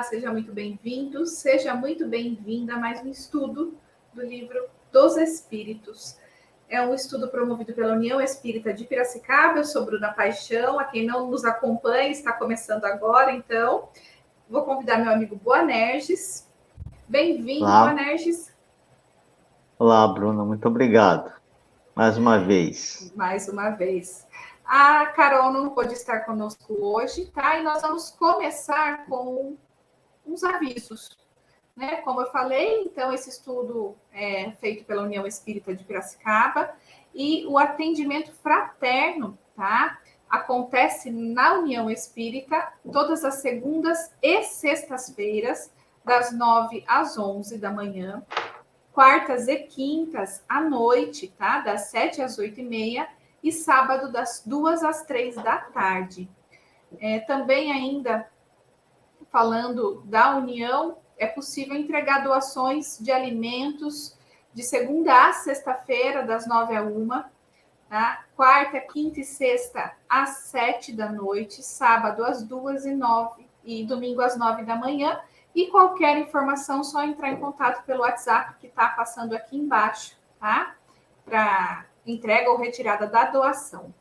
seja muito bem-vindo, seja muito bem-vinda a mais um estudo do livro dos Espíritos. É um estudo promovido pela União Espírita de Piracicaba. Eu sou Bruna Paixão. A quem não nos acompanha, está começando agora, então vou convidar meu amigo Boanerges. Bem-vindo, Boanerges. Olá, Bruna, muito obrigado. Mais uma vez. Mais uma vez. A Carol não pôde estar conosco hoje, tá? E nós vamos começar com uns avisos, né? Como eu falei, então, esse estudo é feito pela União Espírita de Piracicaba e o atendimento fraterno, tá? Acontece na União Espírita todas as segundas e sextas-feiras, das 9 às 11 da manhã, quartas e quintas à noite, tá? Das 7 às 8h30 e sábado das 2 às 3 da tarde. Também ainda falando da União, é possível entregar doações de alimentos de segunda a sexta-feira, das 9 à 1, tá? Quarta, quinta e sexta, às 7 da noite, sábado às 2 e 9 e domingo às 9 da manhã. E qualquer informação, só entrar em contato pelo WhatsApp que está passando aqui embaixo, tá? Para entrega ou retirada da doação.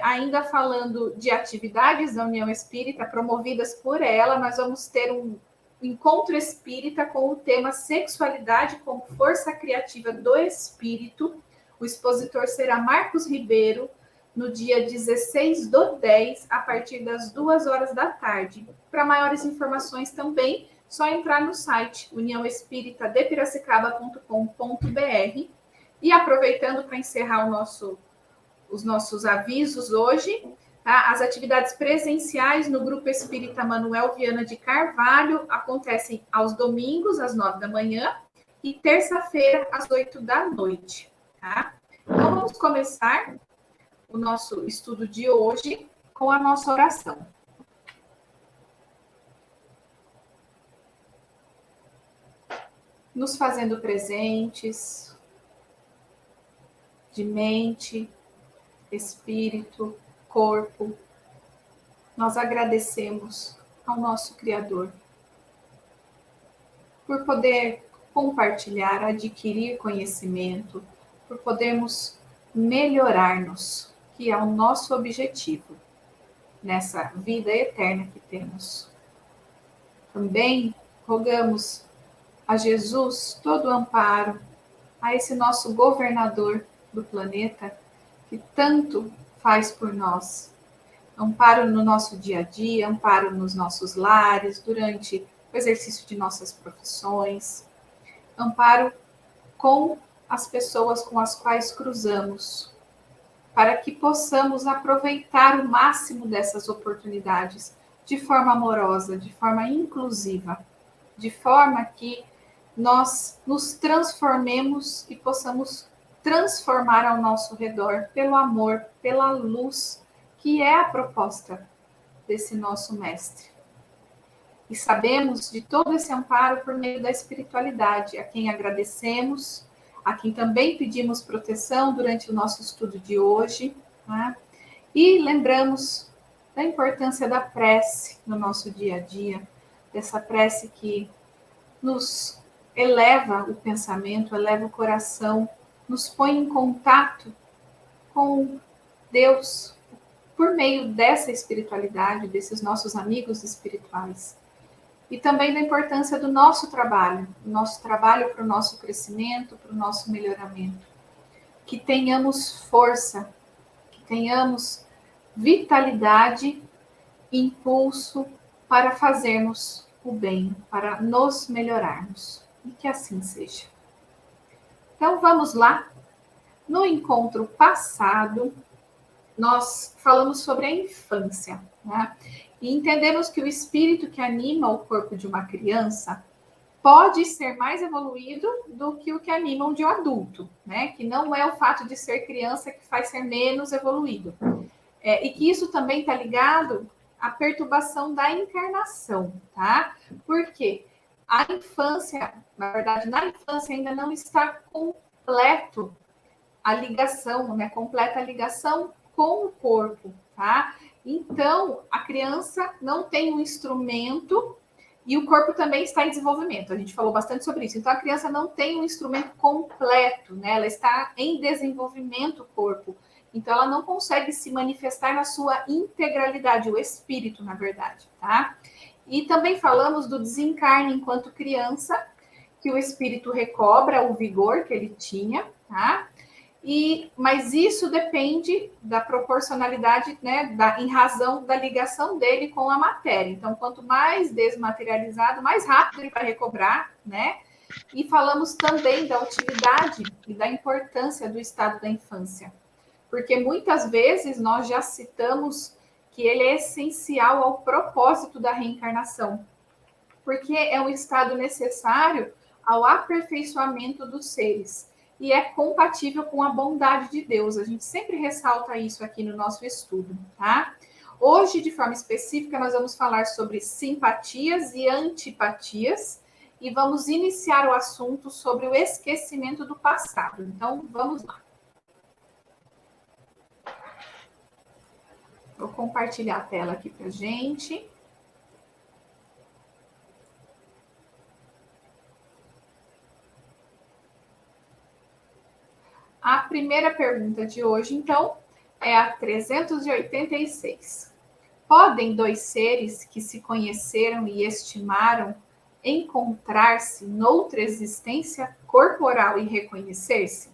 Ainda falando de atividades da União Espírita promovidas por ela, nós vamos ter um encontro espírita com o tema Sexualidade como Força Criativa do Espírito. O expositor será Marcos Ribeiro, no dia 16/10, a partir das 2 horas da tarde. Para maiores informações também, só entrar no site uniãoespiritadepiracicaba.com.br. E aproveitando para encerrar os nossos avisos hoje, tá? As atividades presenciais no Grupo Espírita Manuel Viana de Carvalho acontecem aos domingos, às 9 da manhã, e terça-feira, às 8 da noite. Tá? Então, vamos começar o nosso estudo de hoje com a nossa oração. Nos fazendo presentes de mente, espírito, corpo, nós agradecemos ao nosso Criador por poder compartilhar, adquirir conhecimento, por podermos melhorar-nos, que é o nosso objetivo nessa vida eterna que temos. Também rogamos a Jesus todo o amparo, a esse nosso governador do planeta, que tanto faz por nós. Amparo no nosso dia a dia, amparo nos nossos lares, durante o exercício de nossas profissões, amparo com as pessoas com as quais cruzamos, para que possamos aproveitar o máximo dessas oportunidades de forma amorosa, de forma inclusiva, de forma que nós nos transformemos e possamos transformar ao nosso redor pelo amor, pela luz, que é a proposta desse nosso mestre. E sabemos de todo esse amparo por meio da espiritualidade, a quem agradecemos, a quem também pedimos proteção durante o nosso estudo de hoje, tá? E lembramos da importância da prece no nosso dia a dia, dessa prece que nos eleva o pensamento, eleva o coração, nos põe em contato com Deus por meio dessa espiritualidade, desses nossos amigos espirituais. E também da importância do nosso trabalho para o nosso crescimento, para o nosso melhoramento. Que tenhamos força, que tenhamos vitalidade, impulso para fazermos o bem, para nos melhorarmos. E que assim seja. Então, vamos lá. No encontro passado, nós falamos sobre a infância, né? E entendemos que o espírito que anima o corpo de uma criança pode ser mais evoluído do que o que anima um de um adulto, né? Que não é o fato de ser criança que faz ser menos evoluído. E que isso também está ligado à perturbação da encarnação, tá? Por quê? A infância, na verdade, na infância ainda não está completo a ligação, né? Completa a ligação com o corpo, tá? Então, a criança não tem um instrumento E o corpo também está em desenvolvimento. A gente falou bastante sobre isso. Então, a criança não tem um instrumento completo, né? Ela está em desenvolvimento, o corpo. Então, ela não consegue se manifestar na sua integralidade, o espírito, na verdade, tá? E também falamos do desencarne enquanto criança, que o espírito recobra o vigor que ele tinha, tá? Mas isso depende da proporcionalidade, né, em razão da ligação dele com a matéria. Então, quanto mais desmaterializado, mais rápido ele vai recobrar, né? E falamos também da utilidade e da importância do estado da infância, porque muitas vezes nós já citamos que ele é essencial ao propósito da reencarnação, porque é um estado necessário ao aperfeiçoamento dos seres e é compatível com a bondade de Deus. A gente sempre ressalta isso aqui no nosso estudo, tá? Hoje, de forma específica, nós vamos falar sobre simpatias e antipatias e vamos iniciar o assunto sobre o esquecimento do passado. Então, vamos lá. Vou compartilhar a tela aqui para gente. A primeira pergunta de hoje, então, é a 386. Podem dois seres que se conheceram e estimaram encontrar-se noutra existência corporal e reconhecer-se?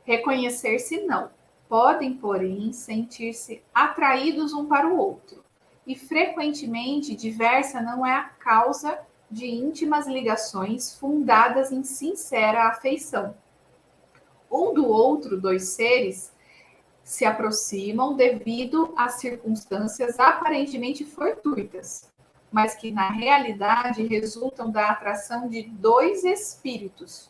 Reconhecer-se não. Podem, porém, sentir-se atraídos um para o outro. E frequentemente diversa não é a causa de íntimas ligações fundadas em sincera afeição. Um do outro, dois seres se aproximam devido a circunstâncias aparentemente fortuitas, mas que na realidade resultam da atração de dois espíritos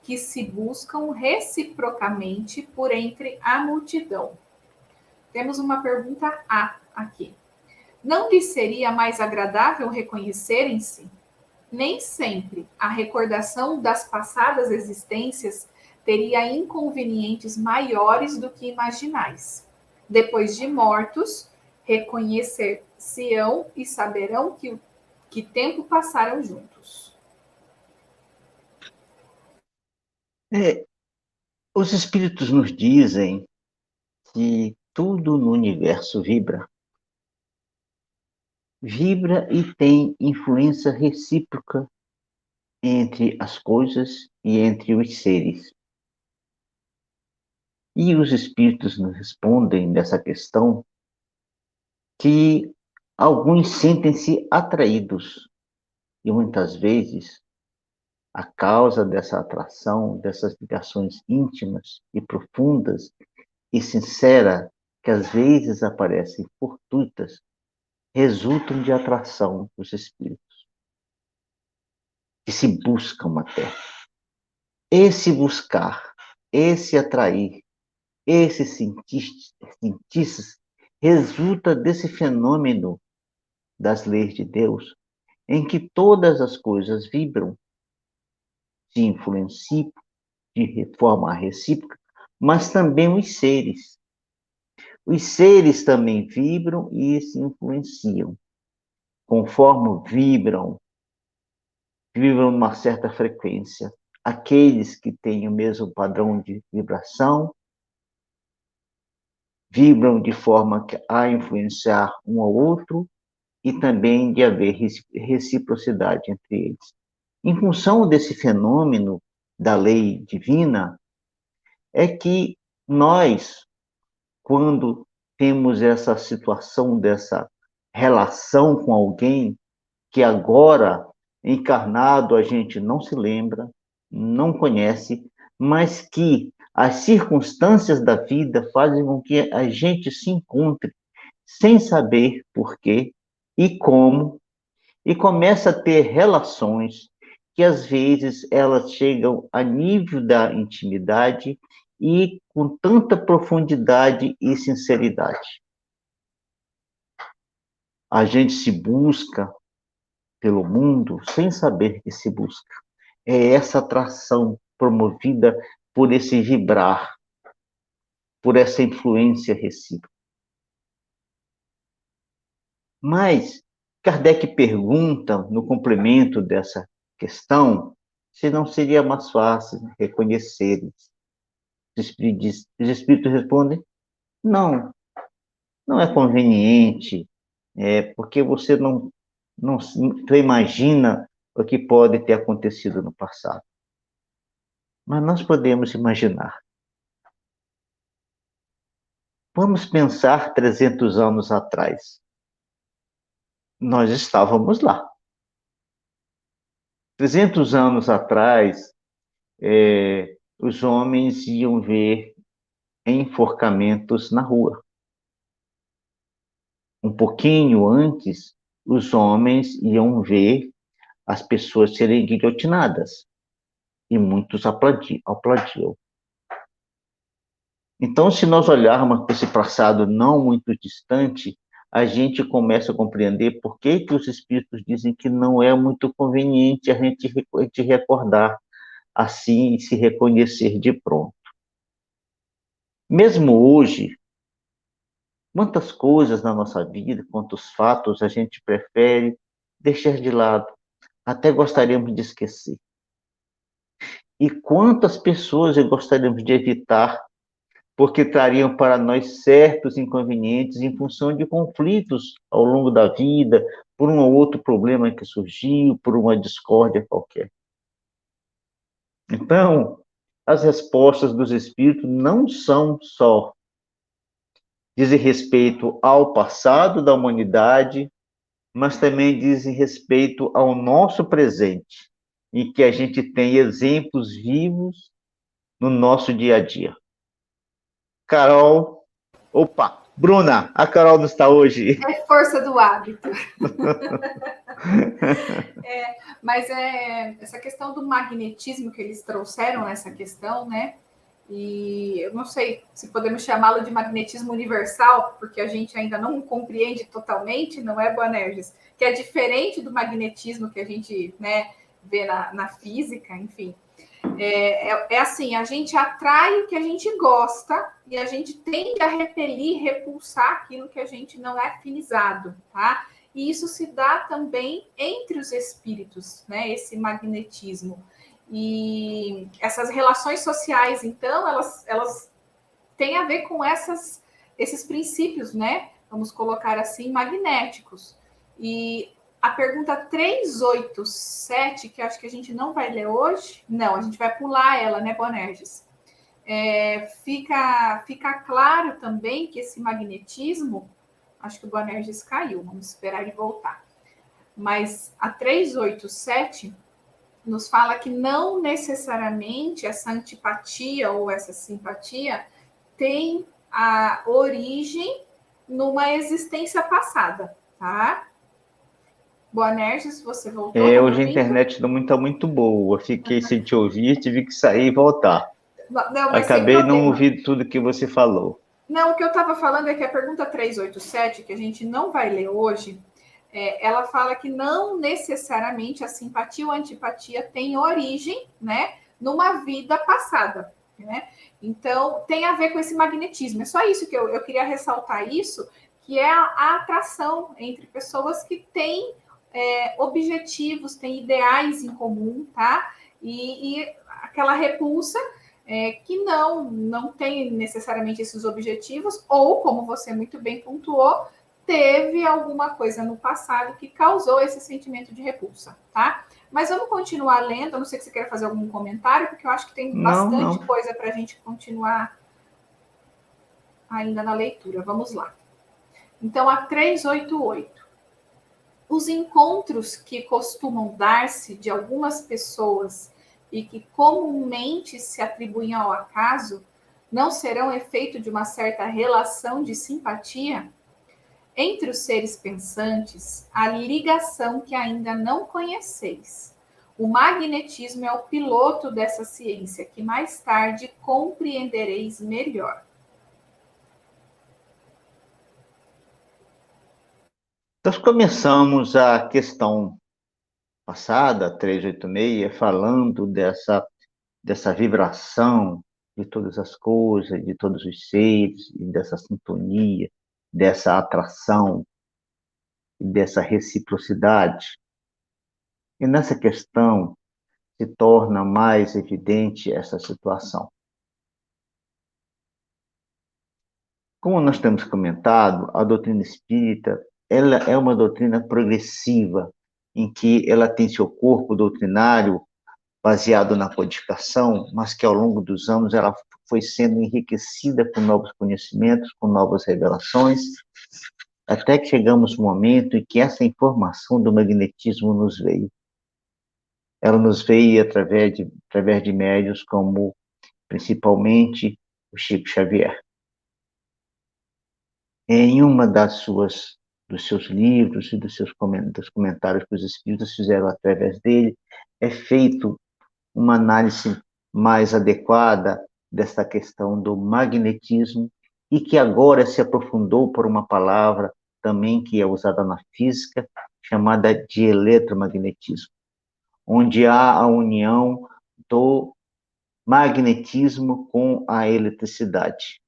que se buscam reciprocamente por entre a multidão. Temos uma pergunta A aqui. Não lhe seria mais agradável reconhecerem-se? Nem sempre a recordação das passadas existências teria inconvenientes maiores do que imaginais. Depois de mortos, reconhecer-se-ão e saberão que tempo passaram juntos. Os espíritos nos dizem que tudo no universo vibra. Vibra e tem influência recíproca entre as coisas e entre os seres. E os espíritos nos respondem dessa questão que alguns sentem-se atraídos e muitas vezes a causa dessa atração, dessas ligações íntimas e profundas e sinceras, que às vezes aparecem fortuitas, resultam de atração dos espíritos, que se buscam até. Esse buscar, esse atrair, esse sentir resulta desse fenômeno das leis de Deus, em que todas as coisas vibram, se influenciam de forma recíproca, mas também os seres. Os seres também vibram e se influenciam. Conforme vibram numa certa frequência. Aqueles que têm o mesmo padrão de vibração vibram de forma a influenciar um ao outro e também de haver reciprocidade entre eles. Em função desse fenômeno da lei divina, é que nós, quando temos essa situação dessa relação com alguém que agora, encarnado, a gente não se lembra, não conhece, mas que as circunstâncias da vida fazem com que a gente se encontre sem saber por quê e como, e começa a ter relações que às vezes elas chegam a nível da intimidade e com tanta profundidade e sinceridade. A gente se busca pelo mundo sem saber que se busca. É essa atração promovida por esse vibrar, por essa influência recíproca. Mas Kardec pergunta, no complemento dessa questão, se não seria mais fácil reconhecer. Os espíritos respondem, não, não é conveniente, porque você não imagina o que pode ter acontecido no passado. Mas nós podemos imaginar. Vamos pensar 300 anos atrás. Nós estávamos lá. 300 anos atrás, os homens iam ver enforcamentos na rua. Um pouquinho antes, os homens iam ver as pessoas serem guilhotinadas. E muitos aplaudiam. Então, se nós olharmos para esse passado não muito distante, a gente começa a compreender por que os espíritos dizem que não é muito conveniente a gente recordar assim e se reconhecer de pronto. Mesmo hoje, quantas coisas na nossa vida, quantos fatos a gente prefere deixar de lado, até gostaríamos de esquecer. E quantas pessoas gostaríamos de evitar, porque trariam para nós certos inconvenientes em função de conflitos ao longo da vida, por um ou outro problema que surgiu, por uma discórdia qualquer. Então, as respostas dos espíritos não são só dizem respeito ao passado da humanidade, mas também dizem respeito ao nosso presente, em que a gente tem exemplos vivos no nosso dia a dia. Carol, opa, Bruna, a Carol não está hoje. É força do hábito. Mas essa questão do magnetismo que eles trouxeram nessa questão, né? E eu não sei se podemos chamá-lo de magnetismo universal, porque a gente ainda não compreende totalmente, não é, Boanerges? Que é diferente do magnetismo que a gente, né, vê na física, enfim. Assim, a gente atrai o que a gente gosta e a gente tende a repelir, repulsar aquilo que a gente não é afinizado, tá? E isso se dá também entre os espíritos, né? Esse magnetismo. E essas relações sociais, então, elas têm a ver com esses princípios, né? Vamos colocar assim, magnéticos. E a pergunta 387, que acho que a gente não vai ler hoje, não, a gente vai pular ela, né, Bonerges? Fica claro também que esse magnetismo, acho que o Bonerges caiu, vamos esperar ele voltar. Mas a 387 nos fala que não necessariamente essa antipatia ou essa simpatia tem a origem numa existência passada, tá? Boanerges, você voltou? Hoje a internet não está muito boa. Fiquei sem te ouvir, tive que sair e voltar. Não, mas sem Acabei não problema. ouvindo tudo que você falou. Não, o que eu estava falando é que a pergunta 387, que a gente não vai ler hoje, ela fala que não necessariamente a simpatia ou a antipatia tem origem, né, numa vida passada, né? Então, tem a ver com esse magnetismo. É só isso que eu queria ressaltar isso, que é a atração entre pessoas que têm objetivos, têm ideais em comum, tá? E aquela repulsa que não tem necessariamente esses objetivos, ou, como você muito bem pontuou, teve alguma coisa no passado que causou esse sentimento de repulsa, tá? Mas vamos continuar lendo, a não sei se você quer fazer algum comentário, porque eu acho que tem bastante coisa para a gente continuar ainda na leitura. Vamos lá. Então, a 388. Os encontros que costumam dar-se de algumas pessoas e que comumente se atribuem ao acaso não serão efeito de uma certa relação de simpatia? Entre os seres pensantes, há ligação que ainda não conheceis. O magnetismo é o piloto dessa ciência, que mais tarde compreendereis melhor. Nós começamos a questão passada, 386, falando dessa vibração de todas as coisas, de todos os seres, e dessa sintonia, dessa atração. e dessa reciprocidade. E nessa questão se torna mais evidente essa situação. Como nós temos comentado, a doutrina espírita, ela é uma doutrina progressiva, em que ela tem seu corpo doutrinário baseado na codificação, mas que ao longo dos anos ela foi sendo enriquecida com novos conhecimentos, com novas revelações, até que chegamos no momento em que essa informação do magnetismo nos veio. Ela nos veio através de médiuns como, principalmente, o Chico Xavier. Em uma dos seus livros e dos comentários que os espíritos fizeram através dele, é feito uma análise mais adequada dessa questão do magnetismo e que agora se aprofundou por uma palavra também que é usada na física, chamada de eletromagnetismo, onde há a união do magnetismo com a eletricidade.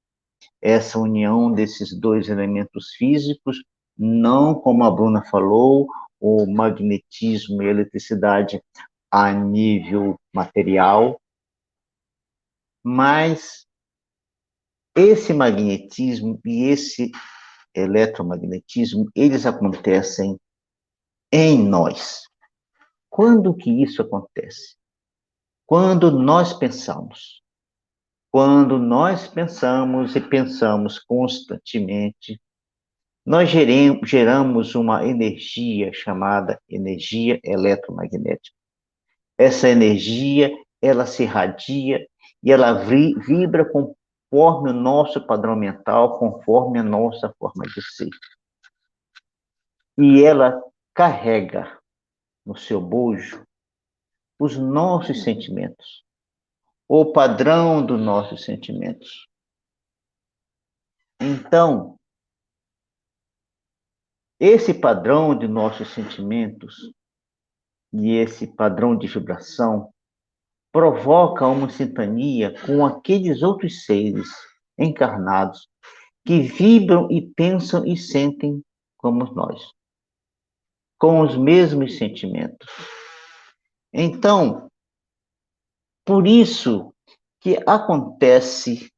Essa união desses dois elementos físicos, não como a Bruna falou, o magnetismo e a eletricidade a nível material, mas esse magnetismo e esse eletromagnetismo, eles acontecem em nós. Quando que isso acontece? Quando nós pensamos. Quando nós pensamos e pensamos constantemente, nós geramos uma energia chamada energia eletromagnética. Essa energia, ela se irradia e ela vibra conforme o nosso padrão mental, conforme a nossa forma de ser. E ela carrega no seu bojo os nossos sentimentos, o padrão dos nossos sentimentos. Então, esse padrão de nossos sentimentos e esse padrão de vibração provoca uma sintonia com aqueles outros seres encarnados que vibram e pensam e sentem como nós, com os mesmos sentimentos. Então, por isso que acontece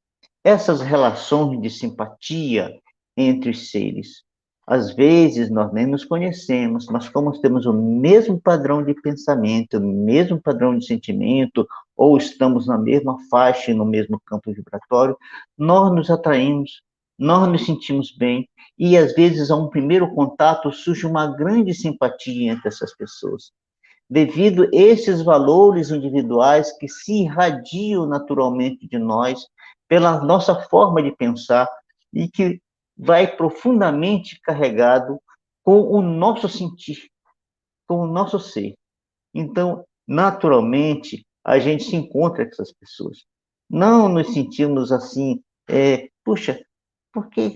essas relações de simpatia entre os seres. Às vezes nós nem nos conhecemos, mas como temos o mesmo padrão de pensamento, o mesmo padrão de sentimento, ou estamos na mesma faixa e no mesmo campo vibratório, nós nos atraímos, nós nos sentimos bem, e às vezes a um primeiro contato surge uma grande simpatia entre essas pessoas, devido a esses valores individuais que se irradiam naturalmente de nós, pela nossa forma de pensar, e que vai profundamente carregado com o nosso sentir, com o nosso ser. Então, naturalmente, a gente se encontra com essas pessoas. Não nos sentimos assim, puxa, por que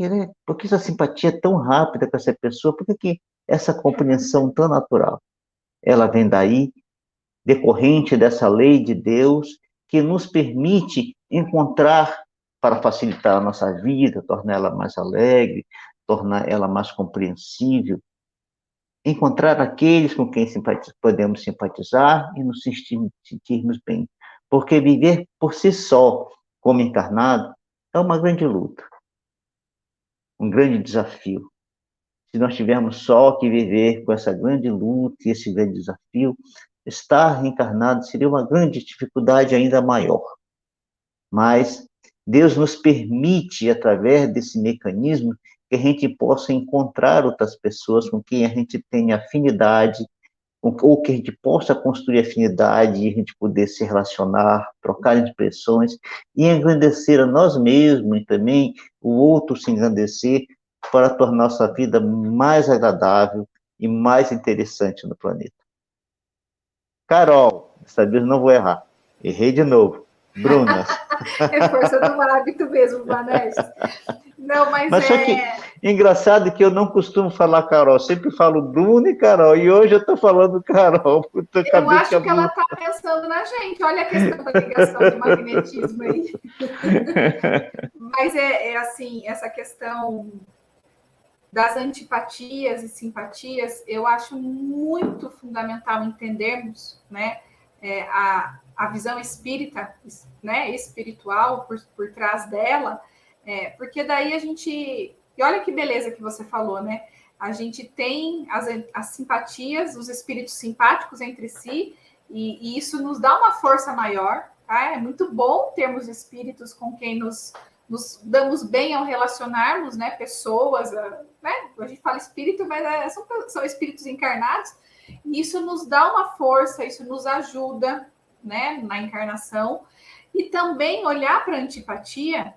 essa simpatia tão rápida com essa pessoa? Por que essa compreensão tão natural? Ela vem daí, decorrente dessa lei de Deus, que nos permite encontrar, para facilitar a nossa vida, tornar ela mais alegre, tornar ela mais compreensível, encontrar aqueles com quem podemos simpatizar e nos sentirmos bem. Porque viver por si só, como encarnado, é uma grande luta, um grande desafio. Se nós tivermos só que viver com essa grande luta e esse grande desafio, estar reencarnado seria uma grande dificuldade ainda maior. Mas Deus nos permite, através desse mecanismo, que a gente possa encontrar outras pessoas com quem a gente tem afinidade, ou que a gente possa construir afinidade e a gente poder se relacionar, trocar impressões e engrandecer a nós mesmos e também o outro se engrandecer para tornar nossa vida mais agradável e mais interessante no planeta. Carol, dessa vez não vou errar. Errei de novo. Bruna. É força do hábito mesmo, Vanessa. Não, mas só que, engraçado que eu não costumo falar Carol, sempre falo Bruna e Carol, e hoje eu estou falando Carol. Eu acho que ela está pensando na gente, olha a questão da ligação do magnetismo aí. Mas assim, essa questão das antipatias e simpatias, eu acho muito fundamental entendermos, né, a visão espírita, né, espiritual por trás dela, porque daí a gente... E olha que beleza que você falou, né? A gente tem as simpatias, os espíritos simpáticos entre si, e isso nos dá uma força maior, tá? É muito bom termos espíritos com quem nos damos bem ao relacionarmos, né? Pessoas, né? A gente fala espírito, mas são espíritos encarnados, e isso nos dá uma força, isso nos ajuda, né? Na encarnação, e também olhar para a antipatia,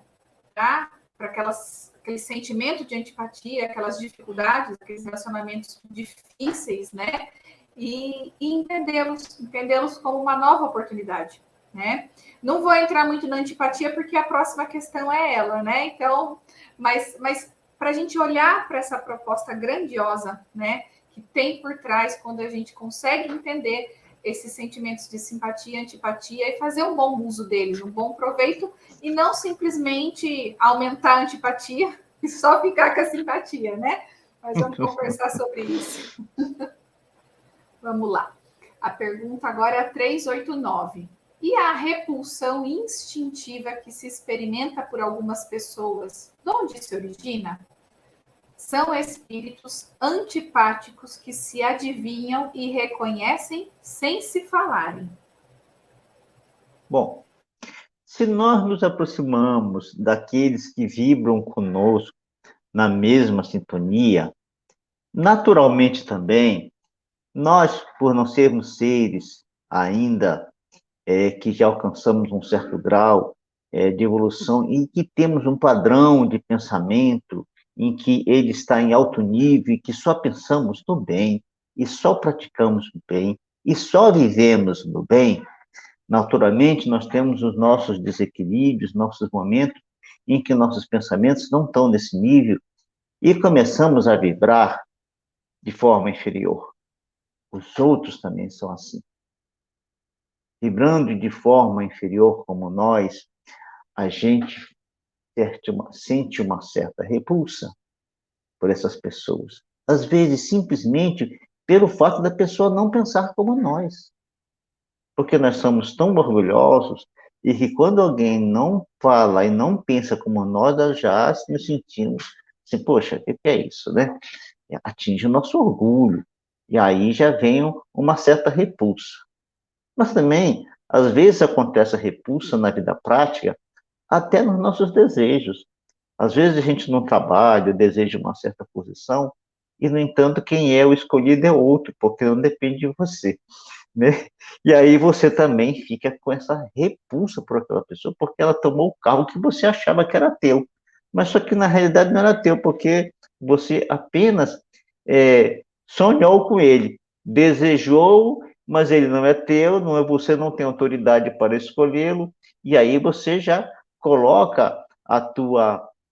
tá? Para aquele sentimento de antipatia, aquelas dificuldades, aqueles relacionamentos difíceis, né? E entendê-los como uma nova oportunidade, né? Não vou entrar muito na antipatia porque a próxima questão é ela, né? Então, mas para a gente olhar para essa proposta grandiosa, né? Que tem por trás quando a gente consegue entender esses sentimentos de simpatia, antipatia e fazer um bom uso deles, um bom proveito e não simplesmente aumentar a antipatia e só ficar com a simpatia, né? Mas vamos conversar sobre isso. Vamos lá. A pergunta agora é a 389. E a repulsão instintiva que se experimenta por algumas pessoas, de onde se origina? São espíritos antipáticos que se adivinham e reconhecem sem se falarem. Bom, se nós nos aproximamos daqueles que vibram conosco na mesma sintonia, naturalmente também, nós, por não sermos seres ainda que já alcançamos um certo grau de evolução e que temos um padrão de pensamento em que ele está em alto nível e que só pensamos no bem e só praticamos o bem e só vivemos no bem, naturalmente nós temos os nossos desequilíbrios, nossos momentos em que nossos pensamentos não estão nesse nível e começamos a vibrar de forma inferior. Os outros também são assim. Vibrando de forma inferior como nós, a gente sente uma certa repulsa por essas pessoas. Às vezes, simplesmente pelo fato da pessoa não pensar como nós. Porque nós somos tão orgulhosos e que quando alguém não fala e não pensa como nós já nos sentimos assim, poxa, o que é isso, né? Atinge o nosso orgulho. E aí já vem uma certa repulsa. Mas também, às vezes acontece a repulsa na vida prática, até nos nossos desejos. Às vezes a gente não trabalha, deseja uma certa posição, e, no entanto, quem é o escolhido é outro, porque não depende de você, né? E aí você também fica com essa repulsa por aquela pessoa, porque ela tomou o cargo que você achava que era teu. Mas só que na realidade não era teu, porque você apenas sonhou com ele, desejou, mas ele não é teu, não é, você não tem autoridade para escolhê-lo, e aí você já coloca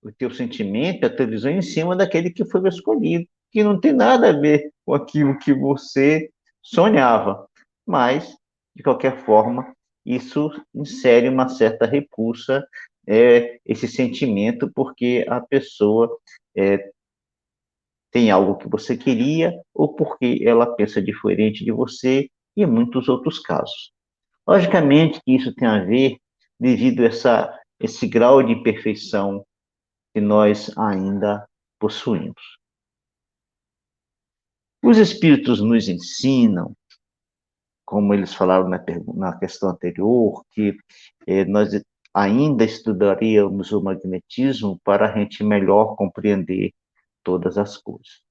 o teu sentimento, a tua visão em cima daquele que foi escolhido, que não tem nada a ver com aquilo que você sonhava. Mas, de qualquer forma, isso insere uma certa repulsa, esse sentimento, porque a pessoa tem algo que você queria, ou porque ela pensa diferente de você, e muitos outros casos. Logicamente que isso tem a ver devido a esse grau de imperfeição que nós ainda possuímos. Os espíritos nos ensinam, como eles falaram na questão anterior, que nós ainda estudaríamos o magnetismo para a gente melhor compreender todas as coisas.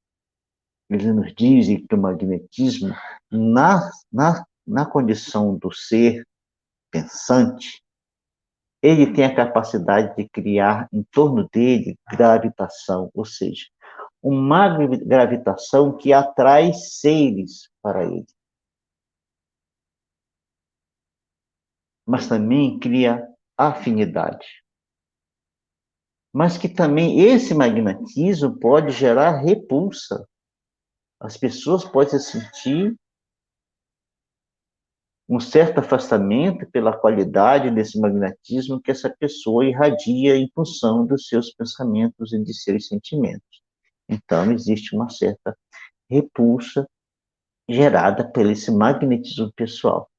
Eles nos dizem que o magnetismo, na condição do ser pensante, ele tem a capacidade de criar em torno dele gravitação, ou seja, uma gravitação que atrai seres para ele. Mas também cria afinidade. Mas que também esse magnetismo pode gerar repulsa. As pessoas podem sentir um certo afastamento pela qualidade desse magnetismo que essa pessoa irradia em função dos seus pensamentos e de seus sentimentos. Então, existe uma certa repulsa gerada pelo esse magnetismo pessoal.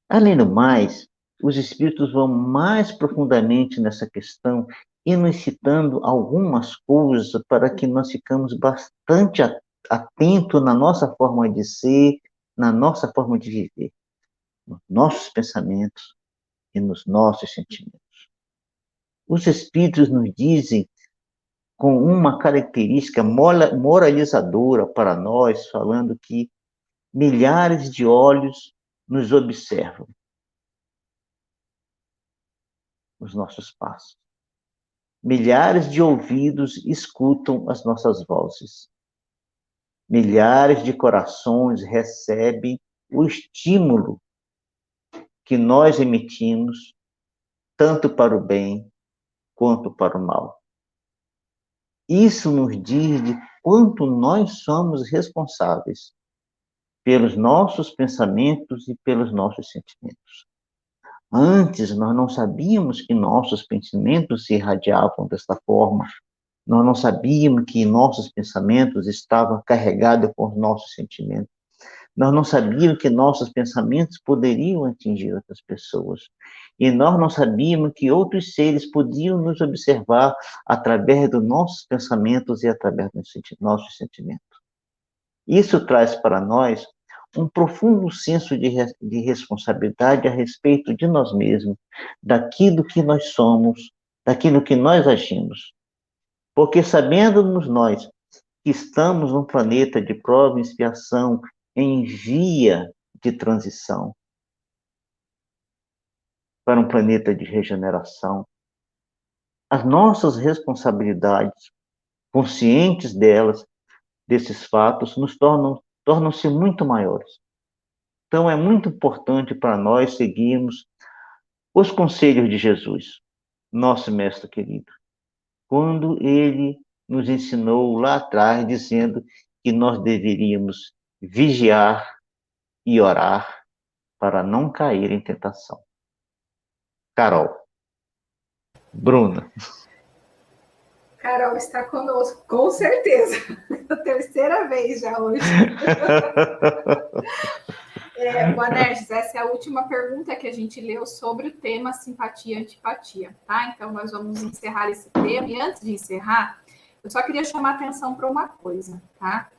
Além do mais, os espíritos vão mais profundamente nessa questão e nos citando algumas coisas para que nós ficamos bastante atentos na nossa forma de ser, na nossa forma de viver, nos nossos pensamentos e nos nossos sentimentos. Os espíritos nos dizem com uma característica moralizadora para nós, falando que milhares de olhos nos observam, os nossos passos. Milhares de ouvidos escutam as nossas vozes. Milhares de corações recebem o estímulo que nós emitimos, tanto para o bem quanto para o mal. Isso nos diz de quanto nós somos responsáveis pelos nossos pensamentos e pelos nossos sentimentos. Antes, nós não sabíamos que nossos pensamentos se irradiavam desta forma. Nós não sabíamos que nossos pensamentos estavam carregados com os nossos sentimentos. Nós não sabíamos que nossos pensamentos poderiam atingir outras pessoas. E nós não sabíamos que outros seres podiam nos observar através dos nossos pensamentos e através dos nossos sentimentos. Isso traz para nós um profundo senso de responsabilidade a respeito de nós mesmos, daquilo que nós somos, daquilo que nós agimos. Porque sabendo-nos nós que estamos num planeta de prova e expiação em via de transição para um planeta de regeneração, as nossas responsabilidades, conscientes delas, desses fatos, tornam-se muito maiores. Então, é muito importante para nós seguirmos os conselhos de Jesus, nosso mestre querido, quando ele nos ensinou lá atrás, dizendo que nós deveríamos vigiar e orar para não cair em tentação. Carol, Bruna. Carol está conosco, com certeza. A terceira vez já hoje. Boanerges, essa é a última pergunta que a gente leu sobre o tema simpatia e antipatia, tá? Então, nós vamos encerrar esse tema. E antes de encerrar, eu só queria chamar a atenção para uma coisa, tá?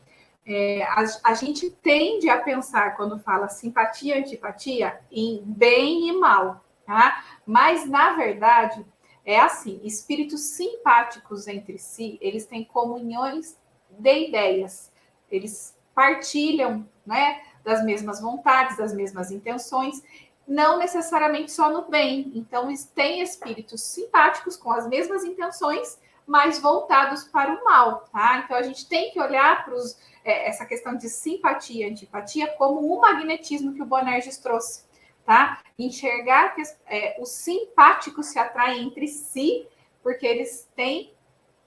A gente tende a pensar, quando fala simpatia e antipatia, em bem e mal, tá? Mas, na verdade, é assim, espíritos simpáticos entre si, eles têm comunhões de ideias, eles partilham, né, das mesmas vontades, das mesmas intenções, não necessariamente só no bem. Então, tem espíritos simpáticos com as mesmas intenções, mas voltados para o mal, tá? Então, a gente tem que olhar para essa questão de simpatia e antipatia como um magnetismo que o Boanerges trouxe, tá? Enxergar que os simpáticos se atraem entre si, porque eles têm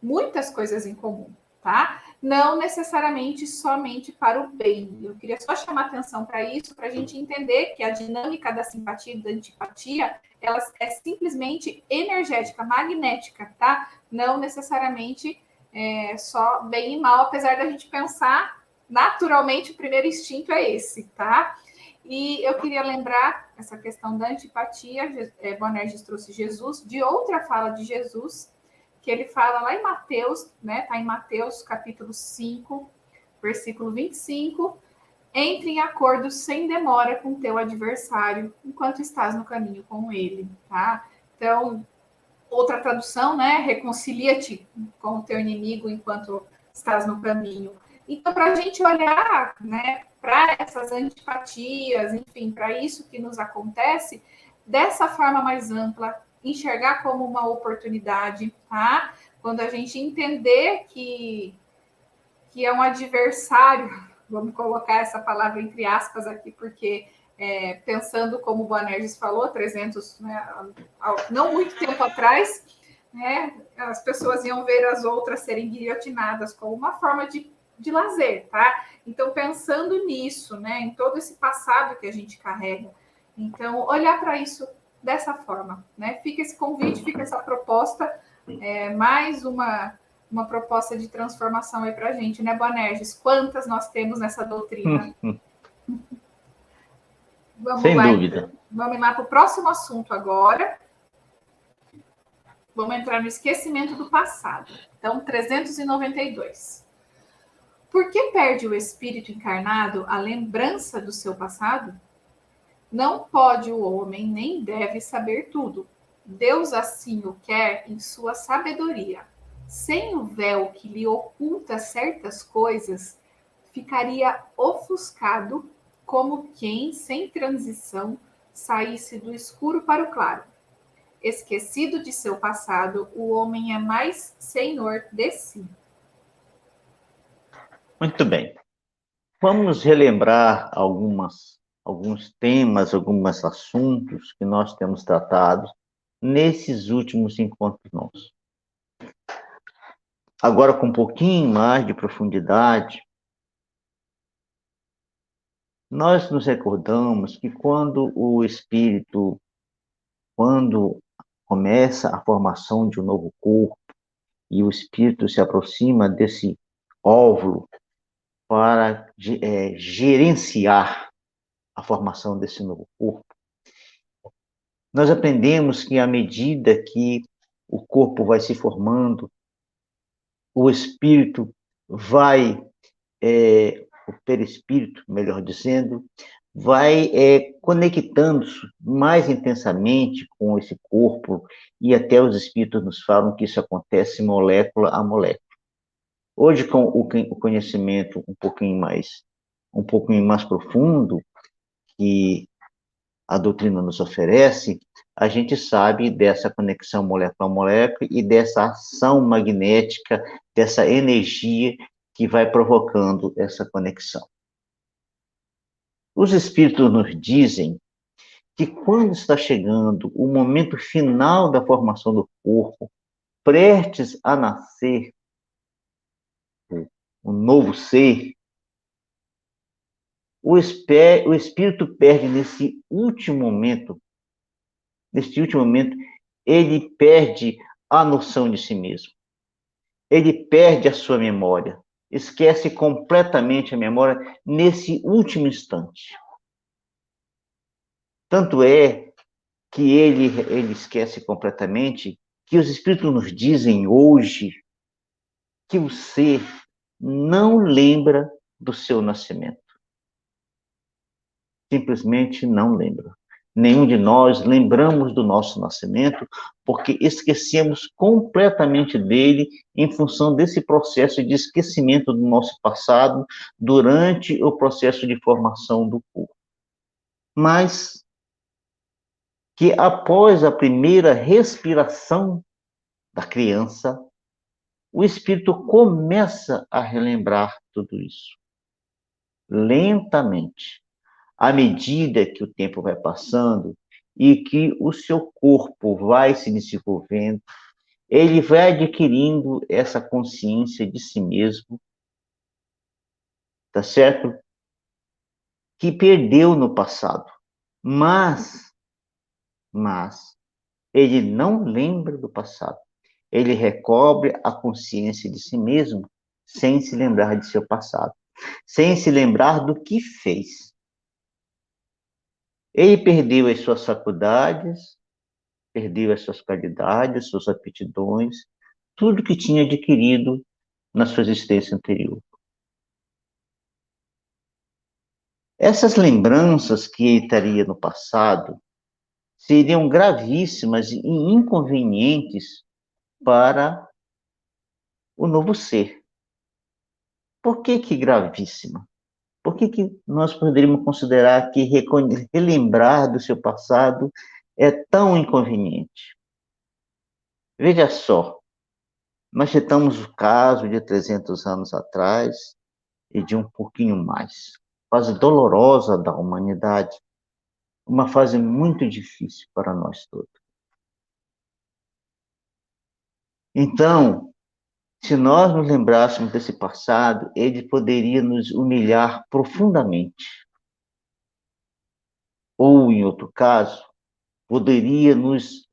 muitas coisas em comum, tá? Não necessariamente somente para o bem. Eu queria só chamar atenção para isso, para a gente entender que a dinâmica da simpatia e da antipatia, ela é simplesmente energética, magnética, tá? Não necessariamente só bem e mal, apesar da gente pensar, naturalmente, o primeiro instinto é esse, tá? E eu queria lembrar essa questão da antipatia, Boanerges trouxe Jesus, de outra fala de Jesus, que ele fala lá em Mateus, né? Está em Mateus capítulo 5, versículo 25. Entre em acordo sem demora com teu adversário, enquanto estás no caminho com ele, tá? Então, outra tradução, né? Reconcilia-te com o teu inimigo enquanto estás no caminho. Então, para a gente olhar, né, para essas antipatias, enfim, para isso que nos acontece, dessa forma mais ampla, enxergar como uma oportunidade, tá? Quando a gente entender que é um adversário, vamos colocar essa palavra entre aspas aqui, porque pensando como o Boanerges falou, 300, né, não muito tempo atrás, né, as pessoas iam ver as outras serem guilhotinadas como uma forma de lazer, tá? Então, pensando nisso, né, em todo esse passado que a gente carrega, então, olhar para isso dessa forma, né? Fica esse convite, fica essa proposta, mais uma uma proposta de transformação aí para a gente, né, Boanerges? Quantas nós temos nessa doutrina? Vamos Sem lá, dúvida. então. Vamos lá para o próximo assunto agora. Vamos entrar no esquecimento do passado. Então, 392. Por que perde o espírito encarnado a lembrança do seu passado? Não pode o homem nem deve saber tudo. Deus assim o quer em sua sabedoria. Sem o véu que lhe oculta certas coisas, ficaria ofuscado como quem, sem transição, saísse do escuro para o claro. Esquecido de seu passado, o homem é mais senhor de si. Muito bem. Vamos relembrar alguns temas, alguns assuntos que nós temos tratado nesses últimos encontros nossos. Agora, com um pouquinho mais de profundidade, nós nos recordamos que quando começa a formação de um novo corpo e o espírito se aproxima desse óvulo para gerenciar a formação desse novo corpo, nós aprendemos que à medida que o corpo vai se formando, o espírito vai, o perispírito, melhor dizendo, vai conectando-se mais intensamente com esse corpo, e até os espíritos nos falam que isso acontece molécula a molécula. Hoje, com o conhecimento um pouquinho mais profundo que a doutrina nos oferece, a gente sabe dessa conexão molécula a molécula e dessa ação magnética, dessa energia que vai provocando essa conexão. Os espíritos nos dizem que quando está chegando o momento final da formação do corpo, prestes a nascer um novo ser, o espírito perde nesse último momento, ele perde a noção de si mesmo. Ele perde a sua memória, esquece completamente a memória nesse último instante. Tanto é que ele esquece completamente que os espíritos nos dizem hoje que o ser não lembra do seu nascimento. Simplesmente não lembra. Nenhum de nós lembramos do nosso nascimento, porque esquecemos completamente dele em função desse processo de esquecimento do nosso passado durante o processo de formação do corpo. Mas que após a primeira respiração da criança, o espírito começa a relembrar tudo isso, lentamente. À medida que o tempo vai passando e que o seu corpo vai se desenvolvendo, ele vai adquirindo essa consciência de si mesmo, tá certo? Que perdeu no passado. Mas ele não lembra do passado. Ele recobre a consciência de si mesmo sem se lembrar de seu passado, sem se lembrar do que fez. Ele perdeu as suas faculdades, perdeu as suas qualidades, suas aptidões, tudo que tinha adquirido na sua existência anterior. Essas lembranças que ele teria no passado seriam gravíssimas e inconvenientes para o novo ser. Por que gravíssima? Por que nós poderíamos considerar que relembrar do seu passado é tão inconveniente? Veja só, nós citamos o caso de 300 anos atrás e de um pouquinho mais. Fase dolorosa da humanidade, uma fase muito difícil para nós todos. Então, se nós nos lembrássemos desse passado, ele poderia nos humilhar profundamente. Ou, em outro caso, poderia nos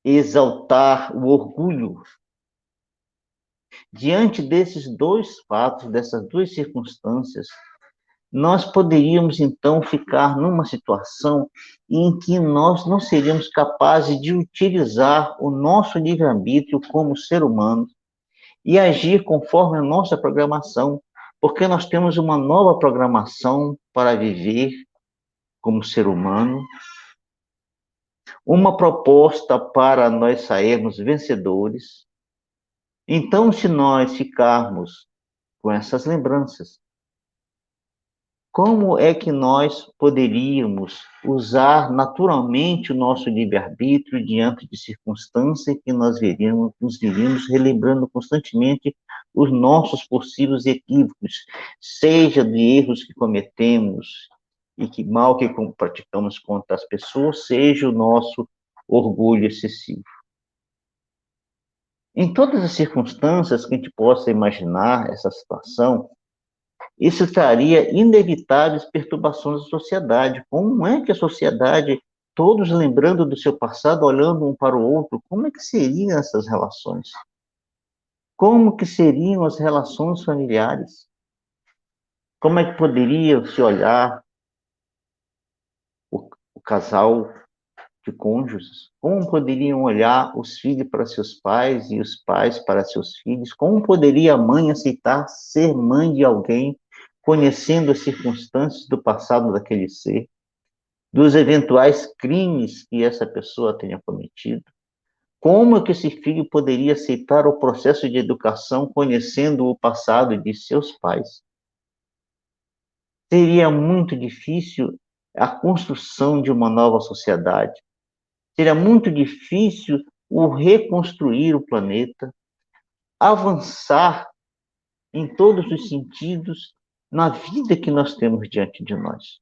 exaltar o orgulho Diante desses dois fatos, dessas duas circunstâncias, nós poderíamos então ficar numa situação em que nós não seríamos capazes de utilizar o nosso livre-arbítrio como ser humano e agir conforme a nossa programação, porque nós temos uma nova programação para viver como ser humano, uma proposta para nós sairmos vencedores. Então, se nós ficarmos com essas lembranças, como é que nós poderíamos usar naturalmente o nosso livre-arbítrio diante de circunstâncias que nos veríamos relembrando constantemente os nossos possíveis equívocos, seja de erros que cometemos e que mal que praticamos contra as pessoas, seja o nosso orgulho excessivo. Em todas as circunstâncias que a gente possa imaginar essa situação, isso traria inevitáveis perturbações à sociedade. Como é que a sociedade, todos lembrando do seu passado, olhando um para o outro, como é que seriam essas relações? Como que seriam as relações familiares? Como é que poderia se olhar o casal de cônjuges? Como poderiam olhar os filhos para seus pais e os pais para seus filhos? Como poderia a mãe aceitar ser mãe de alguém, conhecendo as circunstâncias do passado daquele ser, dos eventuais crimes que essa pessoa tenha cometido? Como é que esse filho poderia aceitar o processo de educação conhecendo o passado de seus pais? Seria muito difícil a construção de uma nova sociedade. Seria muito difícil o reconstruir o planeta, avançar em todos os sentidos na vida que nós temos diante de nós.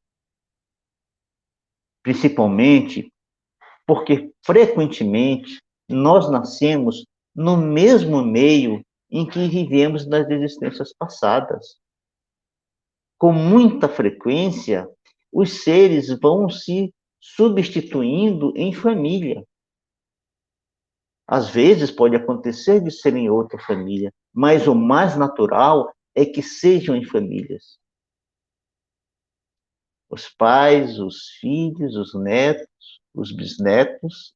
Principalmente porque, frequentemente, nós nascemos no mesmo meio em que vivemos nas existências passadas. Com muita frequência, os seres vão se substituindo em família. Às vezes pode acontecer de serem outra família, mas o mais natural é que sejam em famílias. Os pais, os filhos, os netos, os bisnetos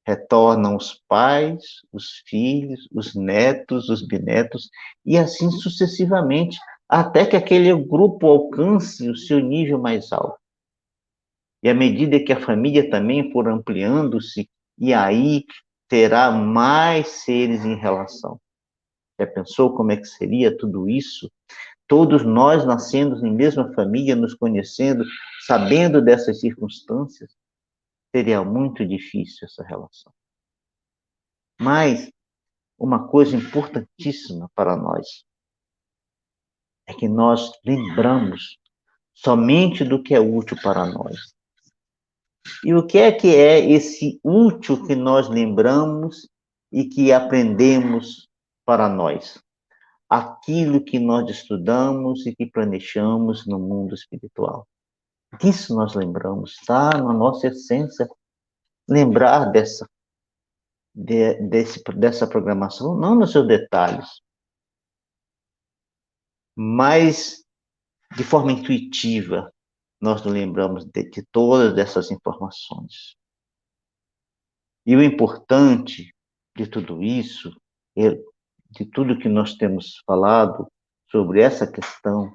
retornam os pais, os filhos, os netos, os bisnetos, e assim sucessivamente, até que aquele grupo alcance o seu nível mais alto. E à medida que a família também for ampliando-se, e aí terá mais seres em relação. Já pensou como é que seria tudo isso? Todos nós nascendo em mesma família, nos conhecendo, sabendo dessas circunstâncias, seria muito difícil essa relação. Mas uma coisa importantíssima para nós é que nós lembramos somente do que é útil para nós. E o que é esse útil que nós lembramos e que aprendemos para nós? Aquilo que nós estudamos e que planejamos no mundo espiritual. Disso nós lembramos, está na nossa essência, lembrar dessa programação, não nos seus detalhes, mas de forma intuitiva, nós nos lembramos de todas essas informações. E o importante de tudo isso, de tudo que nós temos falado sobre essa questão,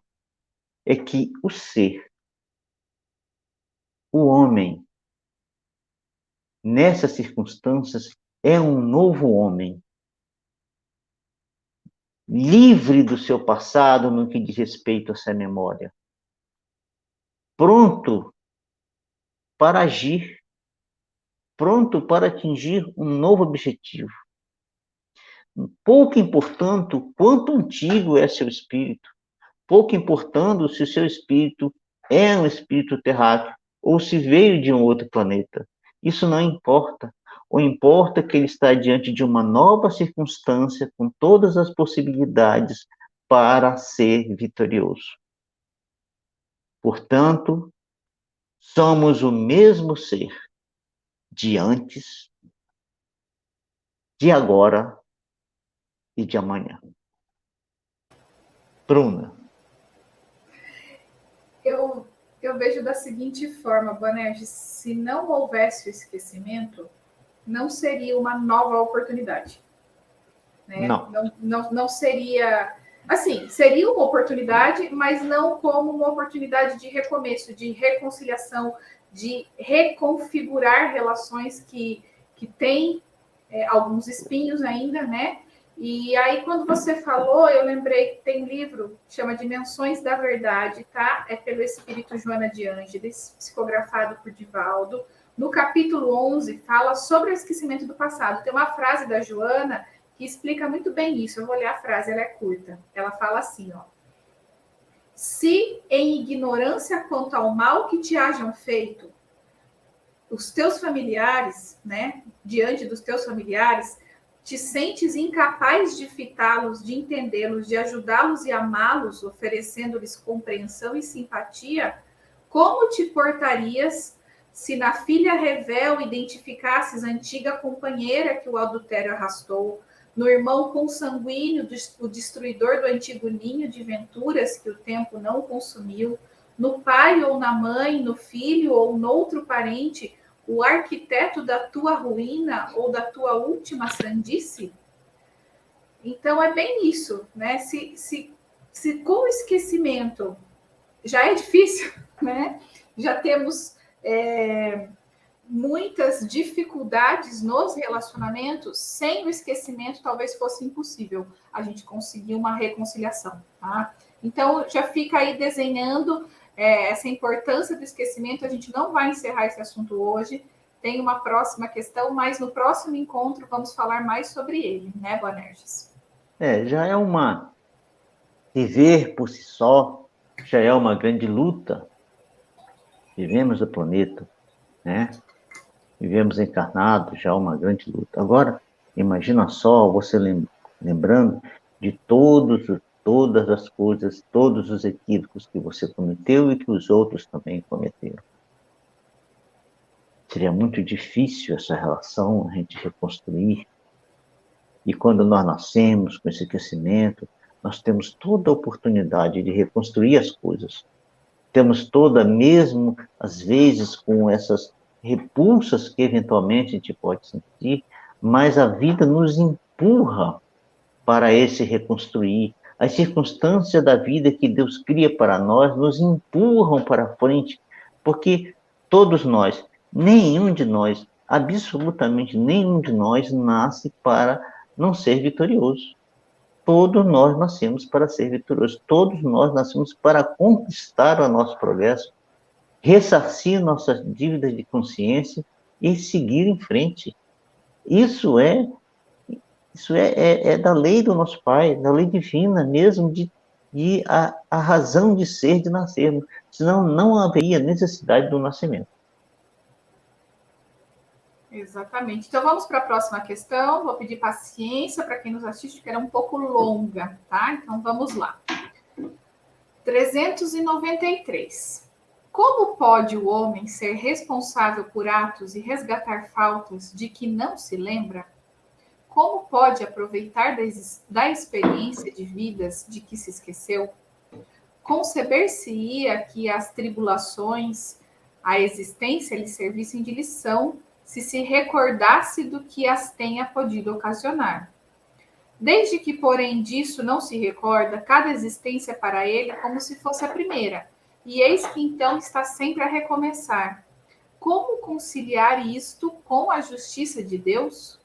é que o ser, o homem, nessas circunstâncias, é um novo homem, livre do seu passado no que diz respeito a essa memória, pronto para agir, pronto para atingir um novo objetivo. Pouco importando quanto antigo é seu espírito, pouco importando se o seu espírito é um espírito terráqueo ou se veio de um outro planeta. Isso não importa. O importa é que ele está diante de uma nova circunstância com todas as possibilidades para ser vitorioso. Portanto, somos o mesmo ser de antes, de agora e de amanhã. Bruna. Eu vejo da seguinte forma, Bonerges, se não houvesse o esquecimento, não seria uma nova oportunidade. Né? Não seria... Assim, seria uma oportunidade, mas não como uma oportunidade de recomeço, de reconciliação, de reconfigurar relações que têm alguns espinhos ainda, né? E aí, quando você falou, eu lembrei que tem um livro que chama Dimensões da Verdade, tá? É pelo espírito Joana de Ângeles, psicografado por Divaldo. No capítulo 11, fala sobre o esquecimento do passado. Tem uma frase da Joana que explica muito bem isso. Eu vou ler a frase, ela é curta. Ela fala assim, ó. Se em ignorância quanto ao mal que te hajam feito, os teus familiares, né, diante dos teus familiares, te sentes incapaz de fitá-los, de entendê-los, de ajudá-los e amá-los, oferecendo-lhes compreensão e simpatia, como te portarias se na filha revel identificasses a antiga companheira que o adultério arrastou, no irmão consanguíneo, o destruidor do antigo ninho de venturas que o tempo não consumiu, no pai ou na mãe, no filho ou noutro parente, o arquiteto da tua ruína ou da tua última sandice? Então é bem isso, né? Se com o esquecimento já é difícil, né? Já temos muitas dificuldades nos relacionamentos, sem o esquecimento talvez fosse impossível a gente conseguir uma reconciliação, tá? Então já fica aí desenhando essa importância do esquecimento. A gente não vai encerrar esse assunto hoje, tem uma próxima questão, mas no próximo encontro vamos falar mais sobre ele, né, Bonerges? Já é uma... Viver por si só já é uma grande luta. Vivemos no planeta, né? Vivemos encarnados, já é uma grande luta. Agora, imagina só você lembrando de todas as coisas, todos os equívocos que você cometeu e que os outros também cometeram. Seria muito difícil essa relação, a gente reconstruir. E quando nós nascemos com esse crescimento, nós temos toda a oportunidade de reconstruir as coisas. Temos toda, mesmo às vezes com essas repulsas que eventualmente a gente pode sentir, mas a vida nos empurra para esse reconstruir. As circunstâncias da vida que Deus cria para nós nos empurram para frente, porque todos nós, nenhum de nós, absolutamente nenhum de nós nasce para não ser vitorioso. Todos nós nascemos para ser vitoriosos. Todos nós nascemos para conquistar o nosso progresso, ressarcir nossas dívidas de consciência e seguir em frente. Isso é da lei do nosso Pai, da lei divina mesmo, de a razão de ser, de nascermos. Senão não haveria necessidade do nascimento. Exatamente. Então vamos para a próxima questão. Vou pedir paciência para quem nos assiste, que era um pouco longa, tá? Então vamos lá. 393. Como pode o homem ser responsável por atos e resgatar faltas de que não se lembra? Como pode aproveitar da experiência de vidas de que se esqueceu? Conceber-se-ia que as tribulações, a existência lhe servissem de lição, se recordasse do que as tenha podido ocasionar. Desde que, porém, disso não se recorda, cada existência para ele é como se fosse a primeira, e eis que então está sempre a recomeçar. Como conciliar isto com a justiça de Deus?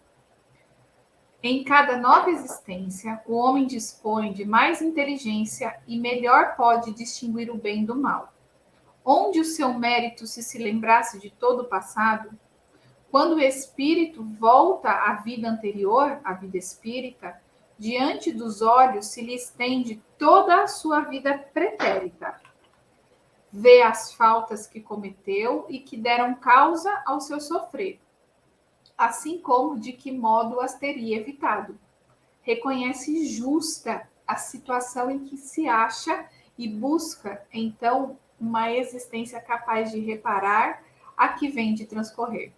Em cada nova existência, o homem dispõe de mais inteligência e melhor pode distinguir o bem do mal. Onde o seu mérito se lembrasse de todo o passado, quando o espírito volta à vida anterior, à vida espírita, diante dos olhos se lhe estende toda a sua vida pretérita. Vê as faltas que cometeu e que deram causa ao seu sofrer, assim como de que modo as teria evitado. Reconhece justa a situação em que se acha e busca, então, uma existência capaz de reparar a que vem de transcorrer.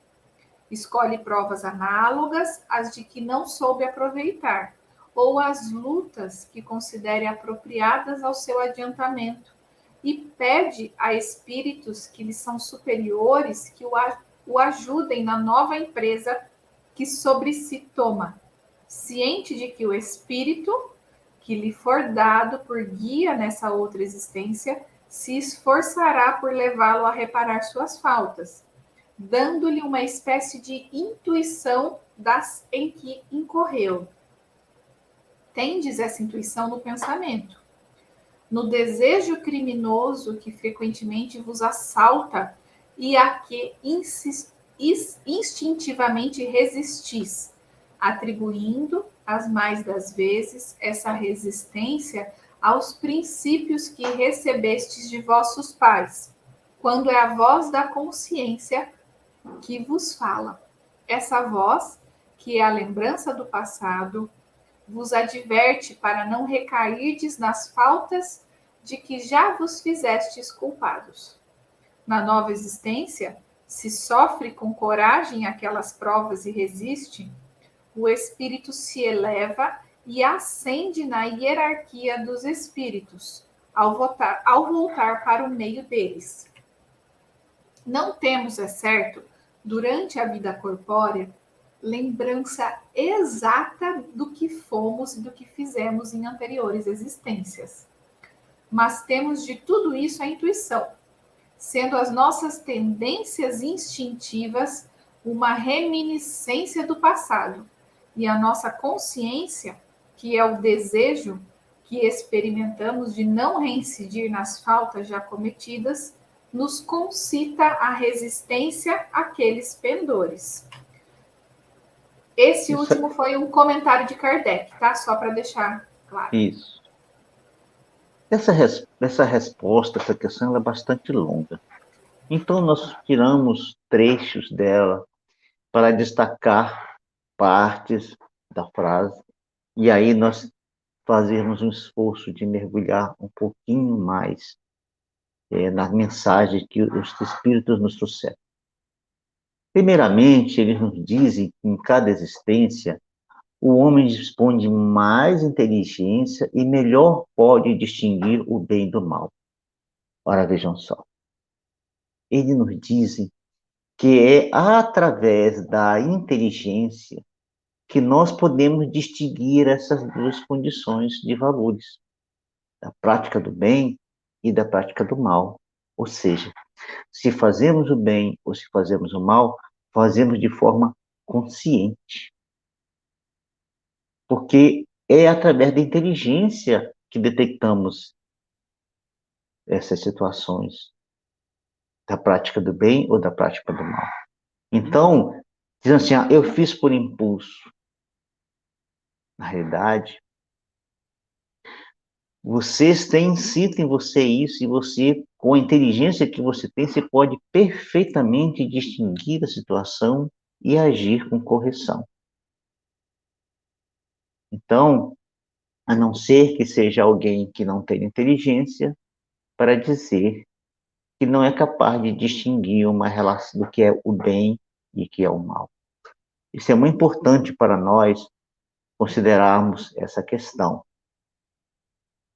Escolhe provas análogas às de que não soube aproveitar, ou as lutas que considere apropriadas ao seu adiantamento, e pede a espíritos que lhe são superiores que o ajudem na nova empresa que sobre si toma, ciente de que o espírito que lhe for dado por guia nessa outra existência se esforçará por levá-lo a reparar suas faltas, dando-lhe uma espécie de intuição das em que incorreu. Tendes essa intuição no pensamento, no desejo criminoso que frequentemente vos assalta e a que instintivamente resistis, atribuindo, as mais das vezes, essa resistência aos princípios que recebestes de vossos pais, quando é a voz da consciência que vos fala. Essa voz, que é a lembrança do passado, vos adverte para não recairdes nas faltas de que já vos fizestes culpados. Na nova existência, se sofre com coragem aquelas provas e resiste, o espírito se eleva e ascende na hierarquia dos espíritos, ao voltar para o meio deles. Não temos, é certo, durante a vida corpórea, lembrança exata do que fomos e do que fizemos em anteriores existências. Mas temos de tudo isso a intuição, sendo as nossas tendências instintivas uma reminiscência do passado, e a nossa consciência, que é o desejo que experimentamos de não reincidir nas faltas já cometidas, nos concita a resistência àqueles pendores. Esse Isso, último foi um comentário de Kardec, tá? Só para deixar claro. isso. Essa resposta, essa questão, ela é bastante longa. Então, nós tiramos trechos dela para destacar partes da frase, e aí nós fazermos um esforço de mergulhar um pouquinho mais na mensagem que os Espíritos nos trouxeram. Primeiramente, eles nos dizem que em cada existência o homem dispõe de mais inteligência e melhor pode distinguir o bem do mal. Ora, vejam só. Eles nos dizem que é através da inteligência que nós podemos distinguir essas duas condições de valores, da prática do bem e da prática do mal. Ou seja, se fazemos o bem ou se fazemos o mal, fazemos de forma consciente. Porque é através da inteligência que detectamos essas situações da prática do bem ou da prática do mal. Então, dizendo assim, eu fiz por impulso. Na realidade, vocês têm insito em você isso, e você, com a inteligência que você tem, você pode perfeitamente distinguir a situação e agir com correção. Então, a não ser que seja alguém que não tenha inteligência para dizer que não é capaz de distinguir uma relação do que é o bem e que é o mal. Isso é muito importante para nós considerarmos essa questão,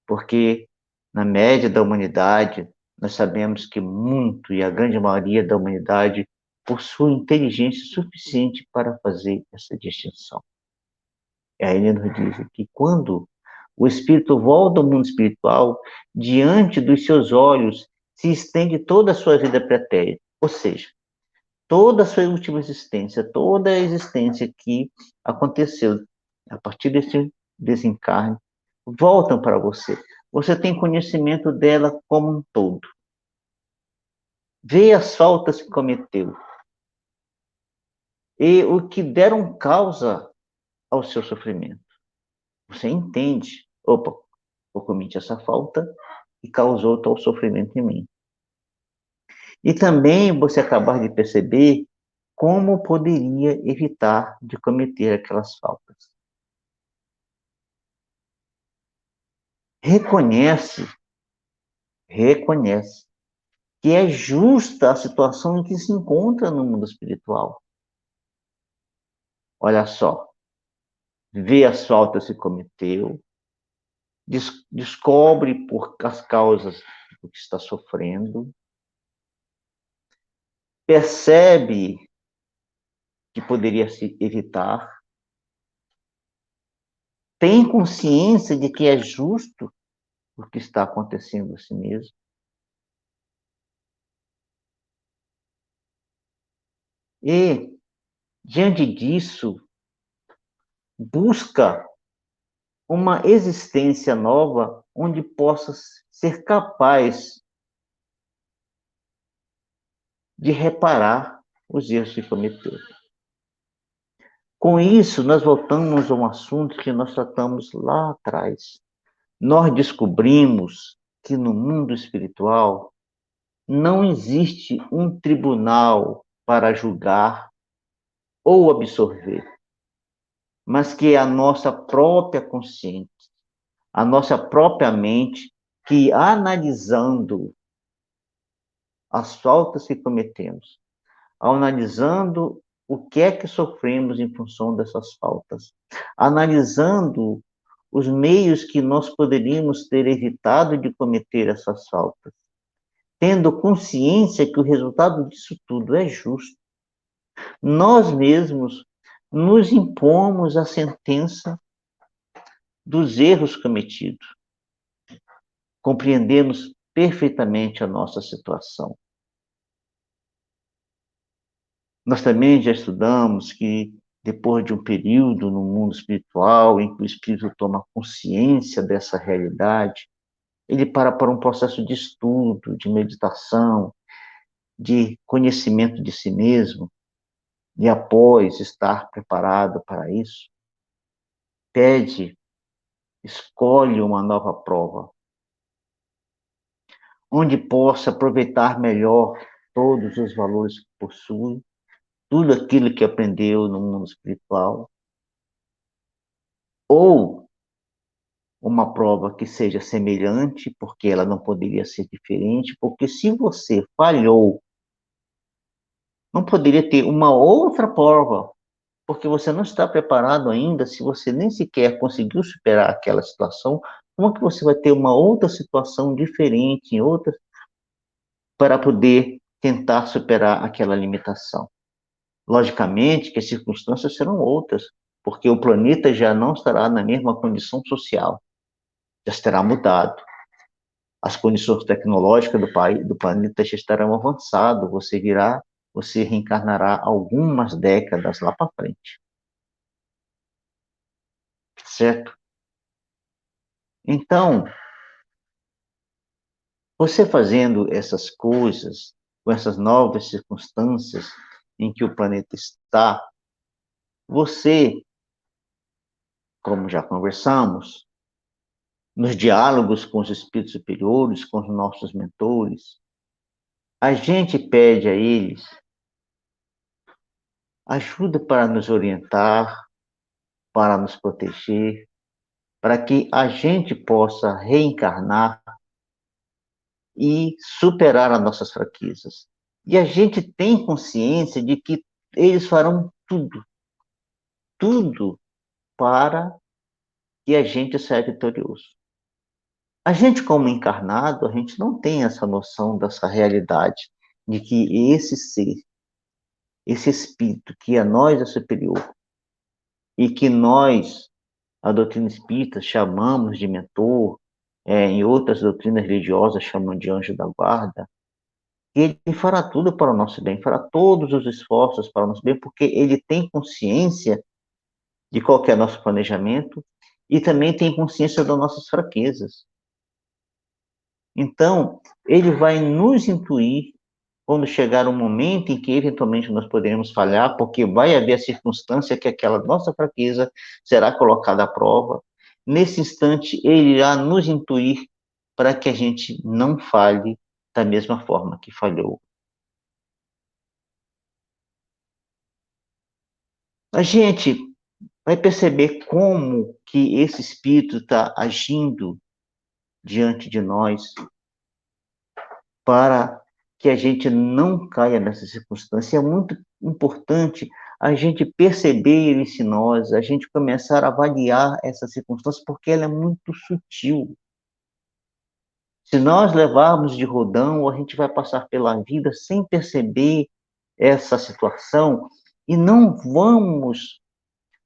porque na média da humanidade, nós sabemos que muito e a grande maioria da humanidade possui inteligência suficiente para fazer essa distinção. E aí ele nos diz que quando o espírito volta ao mundo espiritual, diante dos seus olhos se estende toda a sua vida pretérita, ou seja, toda a sua última existência, toda a existência que aconteceu a partir desse desencarne, voltam para você. Você tem conhecimento dela como um todo. Vê as faltas que cometeu e o que deram causa ao seu sofrimento. Você entende, opa, eu cometi essa falta e causou tal sofrimento em mim. E também você acabar de perceber como poderia evitar de cometer aquelas faltas. Reconhece que é justa a situação em que se encontra no mundo espiritual. Olha só, vê as faltas que cometeu, descobre por as causas do que está sofrendo, percebe que poderia se evitar, tem consciência de que é justo o que está acontecendo a si mesmo, e, diante disso, busca uma existência nova onde possa ser capaz de reparar os erros que cometeu. Com isso, nós voltamos a um assunto que nós tratamos lá atrás. Nós descobrimos que no mundo espiritual não existe um tribunal para julgar ou absorver, mas que é a nossa própria consciência, a nossa própria mente, que analisando as faltas que cometemos, analisando o que é que sofremos em função dessas faltas, analisando os meios que nós poderíamos ter evitado de cometer essas faltas, tendo consciência que o resultado disso tudo é justo, nós mesmos nos impomos a sentença dos erros cometidos. Compreendemos perfeitamente a nossa situação. Nós também já estudamos que, depois de um período no mundo espiritual, em que o espírito toma consciência dessa realidade, ele para um processo de estudo, de meditação, de conhecimento de si mesmo, e após estar preparado para isso, escolhe uma nova prova, onde possa aproveitar melhor todos os valores que possui, tudo aquilo que aprendeu no mundo espiritual, ou uma prova que seja semelhante, porque ela não poderia ser diferente, porque se você falhou, não poderia ter uma outra prova, porque você não está preparado ainda, se você nem sequer conseguiu superar aquela situação, como é que você vai ter uma outra situação diferente, outra, para poder tentar superar aquela limitação? Logicamente que as circunstâncias serão outras, porque o planeta já não estará na mesma condição social, já estará mudado. As condições tecnológicas do planeta já estarão avançadas, você reencarnará algumas décadas lá para frente. Certo? Então, você fazendo essas coisas, com essas novas circunstâncias em que o planeta está, você, como já conversamos, nos diálogos com os espíritos superiores, com os nossos mentores, a gente pede a eles ajuda para nos orientar, para nos proteger, para que a gente possa reencarnar e superar as nossas fraquezas. E a gente tem consciência de que eles farão tudo, tudo para que a gente saia vitorioso. A gente, como encarnado, a gente não tem essa noção dessa realidade, de que esse ser, esse espírito, que a nós é superior, e que nós, a doutrina espírita, chamamos de mentor, em outras doutrinas religiosas chamam de anjo da guarda, ele fará tudo para o nosso bem, fará todos os esforços para o nosso bem, porque ele tem consciência de qual que é nosso planejamento e também tem consciência das nossas fraquezas. Então, ele vai nos intuir quando chegar um momento em que eventualmente nós poderemos falhar, porque vai haver a circunstância que aquela nossa fraqueza será colocada à prova. Nesse instante, ele irá nos intuir para que a gente não falhe da mesma forma que falhou. A gente vai perceber como que esse espírito está agindo diante de nós para que a gente não caia nessa circunstância. É muito importante a gente perceber isso em nós, a gente começar a avaliar essa circunstância, porque ela é muito sutil. Se nós levarmos de rodão, a gente vai passar pela vida sem perceber essa situação e não vamos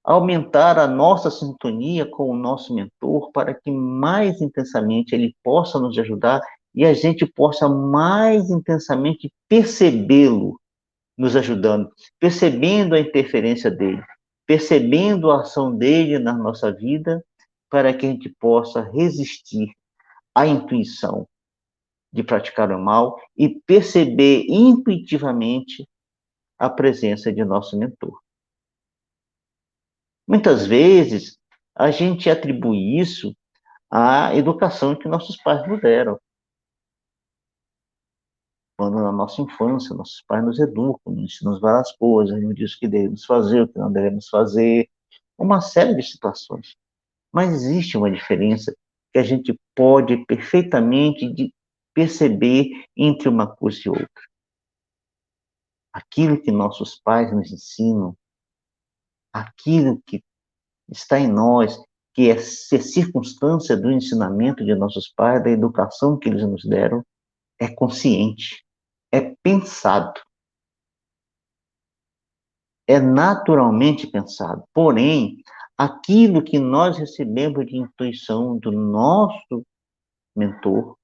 aumentar a nossa sintonia com o nosso mentor para que mais intensamente ele possa nos ajudar e a gente possa mais intensamente percebê-lo nos ajudando, percebendo a interferência dele, percebendo a ação dele na nossa vida, para que a gente possa resistir à intuição de praticar o mal e perceber intuitivamente a presença de nosso mentor. Muitas vezes, a gente atribui isso à educação que nossos pais nos deram. Quando na nossa infância, nossos pais nos educam, nos ensinam várias coisas, nos dizem o que devemos fazer, o que não devemos fazer, uma série de situações. Mas existe uma diferença que a gente pode perfeitamente perceber entre uma coisa e outra. Aquilo que nossos pais nos ensinam, aquilo que está em nós, que é circunstância do ensinamento de nossos pais, da educação que eles nos deram, é consciente, é pensado, é naturalmente pensado. Porém, aquilo que nós recebemos de intuição do nosso mentor,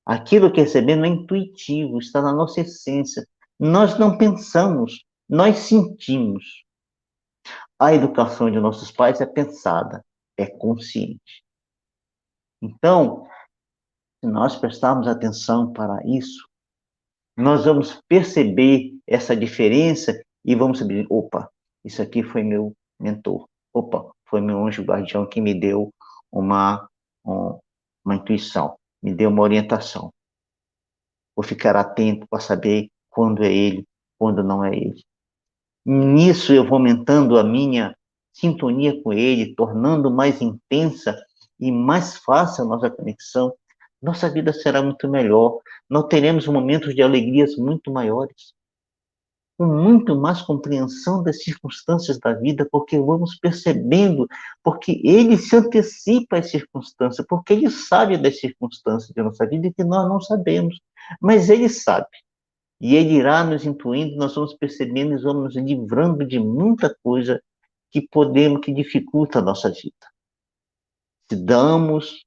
aquilo que recebemos é intuitivo, está na nossa essência. Nós não pensamos, nós sentimos. A educação de nossos pais é pensada, é consciente. Então, se nós prestarmos atenção para isso, nós vamos perceber essa diferença e vamos saber, opa, isso aqui foi meu mentor, opa, foi meu anjo guardião que me deu uma, uma intuição, me deu uma orientação. Vou ficar atento para saber quando é ele, quando não é ele. Nisso eu vou aumentando a minha sintonia com ele, tornando mais intensa e mais fácil a nossa conexão. Nossa vida será muito melhor. Nós teremos momentos de alegrias muito maiores, com muito mais compreensão das circunstâncias da vida, porque vamos percebendo, porque ele se antecipa às circunstâncias, porque ele sabe das circunstâncias da nossa vida e que nós não sabemos, mas ele sabe. E ele irá nos intuindo, nós vamos percebendo e vamos nos livrando de muita coisa que dificulta a nossa vida. Se damos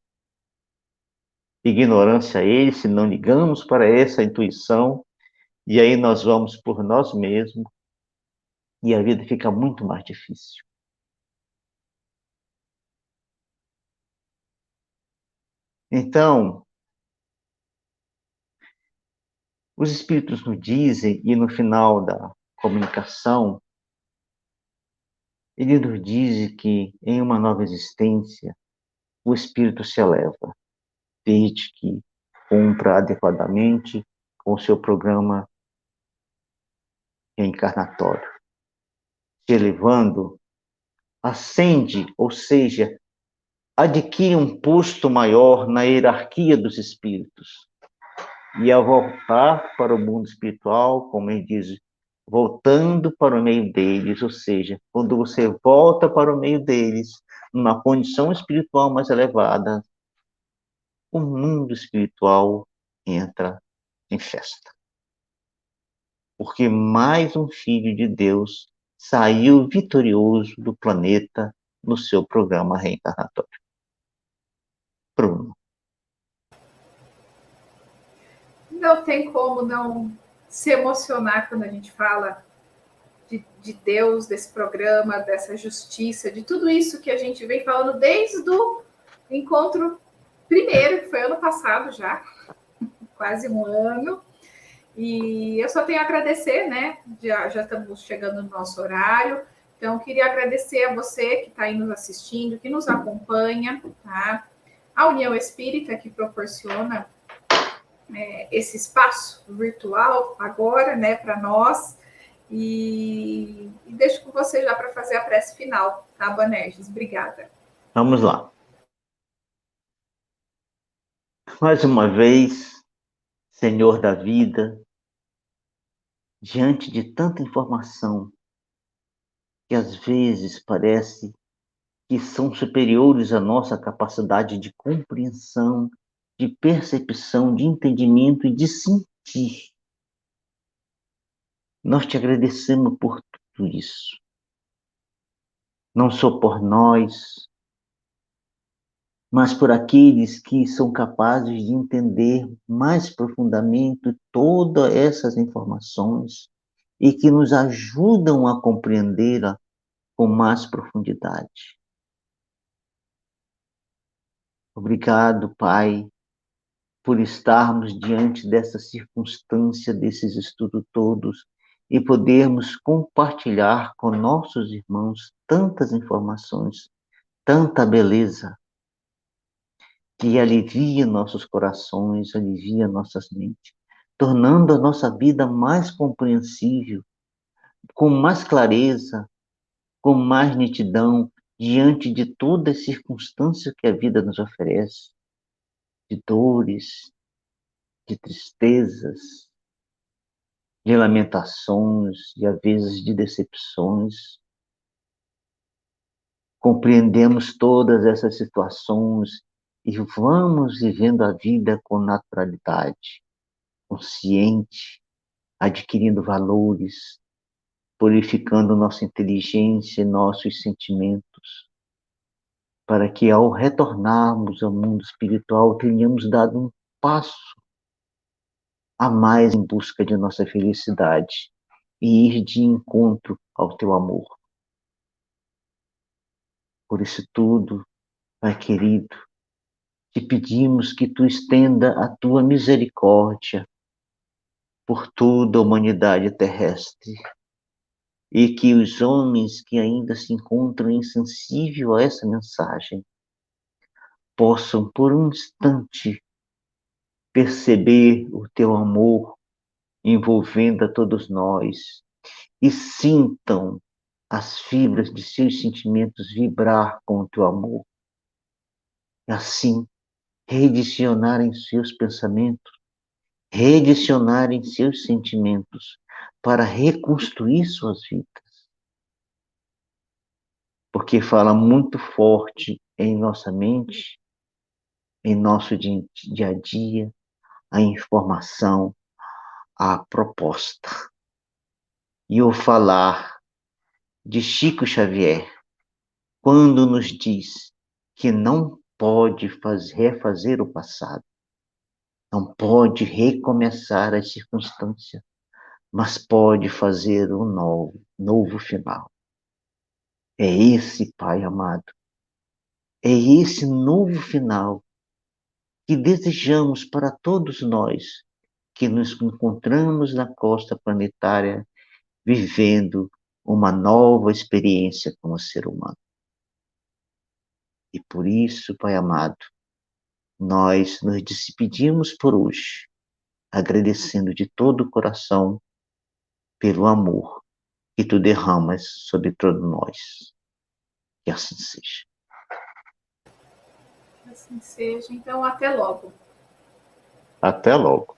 ignorância a ele, se não ligamos para essa intuição, e aí nós vamos por nós mesmos, e a vida fica muito mais difícil. Então, os espíritos nos dizem, e no final da comunicação, ele nos diz que em uma nova existência, o espírito se eleva, desde que cumpra adequadamente com o seu programa reencarnatório. Se elevando, ascende, ou seja, adquire um posto maior na hierarquia dos espíritos. E ao voltar para o mundo espiritual, como ele diz, voltando para o meio deles, ou seja, quando você volta para o meio deles, numa condição espiritual mais elevada, o mundo espiritual entra em festa. Porque mais um filho de Deus saiu vitorioso do planeta no seu programa reencarnatório. Bruno. Não tem como não se emocionar quando a gente fala de Deus, desse programa, dessa justiça, de tudo isso que a gente vem falando desde o encontro primeiro, que foi ano passado já, quase um ano. E eu só tenho a agradecer, né? Já estamos chegando no nosso horário. Então, queria agradecer a você que está aí nos assistindo, que nos acompanha, tá? A União Espírita, que proporciona esse espaço virtual agora, né, para nós. E deixo com você já para fazer a prece final, tá, Bonerges? Obrigada. Vamos lá. Mais uma vez, Senhor da vida, diante de tanta informação, que às vezes parece que são superiores à nossa capacidade de compreensão, de percepção, de entendimento e de sentir. Nós te agradecemos por tudo isso. Não só por nós, mas por aqueles que são capazes de entender mais profundamente todas essas informações e que nos ajudam a compreendê-la com mais profundidade. Obrigado, Pai, por estarmos diante dessa circunstância, desses estudos todos, e podermos compartilhar com nossos irmãos tantas informações, tanta beleza, que alivia nossos corações, alivia nossas mentes, tornando a nossa vida mais compreensível, com mais clareza, com mais nitidão, diante de todas as circunstâncias que a vida nos oferece, de dores, de tristezas, de lamentações, de às vezes de decepções. Compreendemos todas essas situações e vamos vivendo a vida com naturalidade, consciente, adquirindo valores, purificando nossa inteligência e nossos sentimentos, para que ao retornarmos ao mundo espiritual tenhamos dado um passo a mais em busca de nossa felicidade e ir de encontro ao teu amor. Por isso tudo, Pai querido, te pedimos que tu estenda a tua misericórdia por toda a humanidade terrestre e que os homens que ainda se encontram insensíveis a essa mensagem possam, por um instante, perceber o teu amor envolvendo a todos nós e sintam as fibras de seus sentimentos vibrar com o teu amor. E assim, redicionarem seus pensamentos, redicionarem seus sentimentos para reconstruir suas vidas. Porque fala muito forte em nossa mente, em nosso dia a dia, a informação, a proposta. E o falar de Chico Xavier, quando nos diz que não pode refazer o passado, não pode recomeçar as circunstâncias, mas pode fazer um novo final. É esse, Pai amado, é esse novo final que desejamos para todos nós que nos encontramos na costa planetária vivendo uma nova experiência como ser humano. E por isso, Pai amado, nós nos despedimos por hoje, agradecendo de todo o coração pelo amor que tu derramas sobre todos nós. Que assim seja. Assim seja. Então, até logo. Até logo.